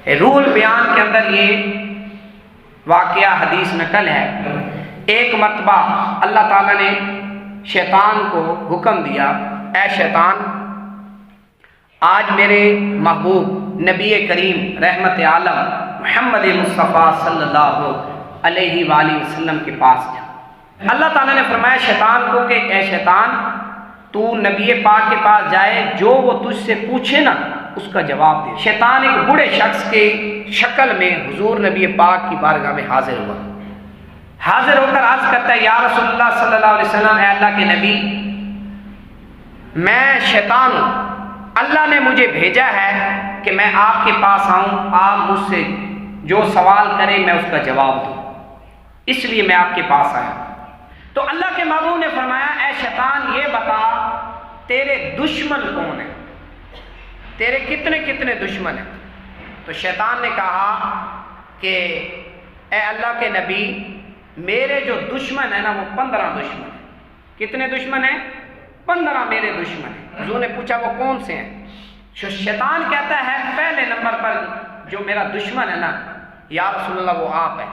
रूहुल बयान के अंदर ये वाक़या हदीस नकल है। एक मरतबा अल्लाह ताला ने शैतान को हुक्म दिया, ऐ शैतान, आज मेरे महबूब नबी करीम रहमत आलम मोहम्मद मुस्तफ़ा सल्लल्लाहु अलैहि वसल्लम के पास जा। अल्लाह ताला ने फरमाया शैतान को कि ऐ शैतान, तू नबी पाक के पास जाए, जो वो तुझसे पूछे ना उसका जवाब दे। शैतान एक बूढ़े शख्स के शक्ल में हुजूर नबी पाक की बारगाह में हाजिर हुआ। हाजिर होकर अर्ज करता है, या रसूलुल्लाह सल्लल्लाहु अलैहि वसल्लम, ऐ अल्लाह के नबी, मैं शैतान हूँ, अल्लाह ने मुझे भेजा है कि मैं आपके पास आऊँ, आप मुझसे जो सवाल करें मैं उसका जवाब दूँ, इसलिए मैं आपके पास आया। तो अल्लाह के महबूब ने फरमाया, ऐ शैतान, ये बता तेरे दुश्मन कौन है, तेरे कितने कितने दुश्मन हैं। तो शैतान ने कहा कि ए अल्लाह के नबी, मेरे जो दुश्मन है ना वो 15 दुश्मन है। कितने दुश्मन हैं? 15 मेरे दुश्मन हैं। हुजूर ने पूछा वो कौन से हैं? शैतान कहता है पहले नंबर पर जो मेरा दुश्मन है ना, या रसूलल्लाह, वो आप है।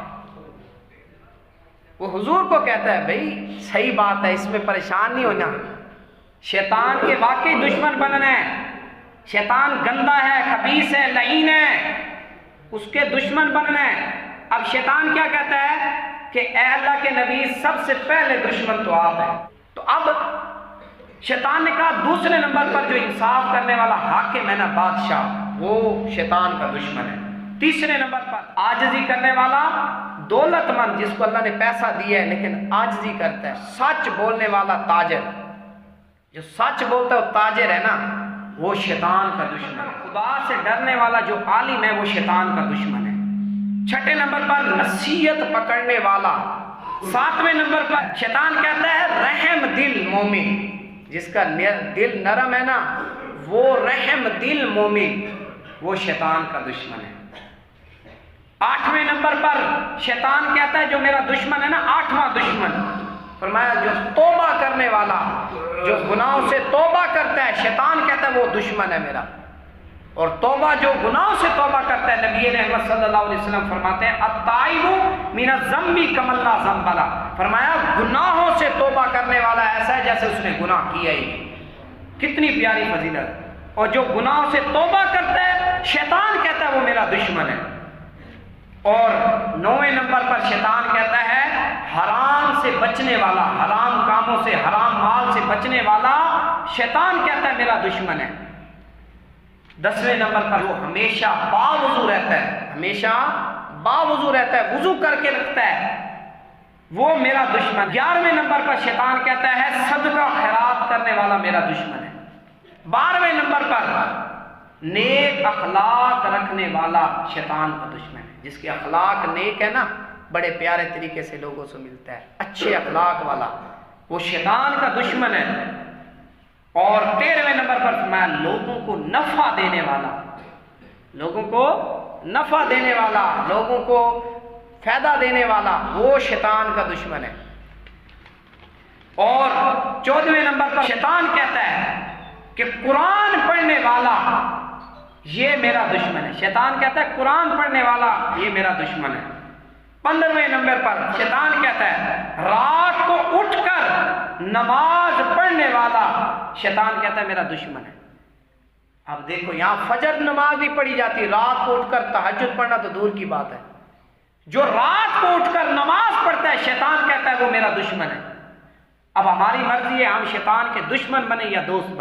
वो हुजूर को कहता है, भाई सही बात है, इसमें परेशान नहीं होना, शैतान के वाकई दुश्मन बनना है। शैतान गंदा है, खबीस है, लईन है, उसके दुश्मन बनना है। अब शैतान क्या कहता है कि ए अल्लाह के नबी, सबसे पहले दुश्मन तो आप है। तो अब शैतान ने कहा दूसरे नंबर पर जो इंसाफ करने वाला हाकिम है ना, बादशाह, वो शैतान का दुश्मन है। तीसरे नंबर पर आजिज़ी करने वाला दौलतमंद, जिसको अल्लाह ने पैसा दिया है लेकिन आजिज़ी करता है। सच बोलने वाला ताजर, जो सच बोलता है वो ताजर है ना, वो शैतान का दुश्मन है। खुदा से डरने वाला जो आलिम है वो शैतान का दुश्मन है। छठे नंबर पर नसीहत पकड़ने वाला। सातवें नंबर पर शैतान कहता है रहम दिल मोमिन, जिसका दिल नरम है ना, वो रहम दिल मोमिन, वो शैतान का दुश्मन है। आठवें नंबर पर शैतान कहता है जो मेरा दुश्मन है ना, आठवां दुश्मन, फरमाया जो तौबा करने वाला, जो गुनाहों से तौबा करता है, शैतान कहता है वो दुश्मन है मेरा। और तौबा, जो गुनाहों से तौबा करता है, नबी रहमत सल्लल्लाहु अलैहि वसल्लम फरमाते हैं अत्ताइबु मिन ज़म्बी कमल्ला ज़म्बला, फरमाया गुनाहों से तौबा करने वाला ऐसा है जैसे उसने गुनाह किया ही। कितनी प्यारी फजीलत। और जो गुनाहों से तौबा करता है, शैतान कहता है वो मेरा दुश्मन है। और 9वें नंबर पर शैतान कहता है हराम से बचने वाला, हराम कामों से, हराम माल से बचने वाला, शैतान कहता है मेरा दुश्मन है। 10वें नंबर पर वो हमेशा बावुजू रहता है, हमेशा बावुजू रहता है, वुजू करके रखता है, वो मेरा दुश्मन। 11वें नंबर पर शैतान कहता है सदका खैरात करने वाला मेरा दुश्मन है। 12वें नंबर पर नेक अखलाक रखने वाला शैतान का दुश्मन है। जिसके अखलाक नेक है ना, बड़े प्यारे तरीके से लोगों से मिलता है, अच्छे अखलाक वाला, वो शैतान का दुश्मन है। और 13वें नंबर पर फरमाया लोगों को नफा देने वाला, लोगों को नफा देने वाला, लोगों को फायदा देने वाला, वो शैतान का दुश्मन है। और 14वें नंबर पर शैतान कहता है कि कुरान पढ़ने वाला ये मेरा दुश्मन है। शैतान कहता है कुरान पढ़ने वाला ये मेरा दुश्मन है। 15वें नंबर पर शैतान कहता है रात को उठकर नमाज पढ़ने वाला, शैतान कहता है मेरा दुश्मन है। अब देखो, यहां फजर नमाज भी पढ़ी जाती है, रात को उठकर तहज्जुद पढ़ना तो दूर की बात है। जो रात को उठकर नमाज पढ़ता है, शैतान कहता है वो मेरा दुश्मन है। अब हमारी मर्जी है हम शैतान के दुश्मन बने या दोस्त बने।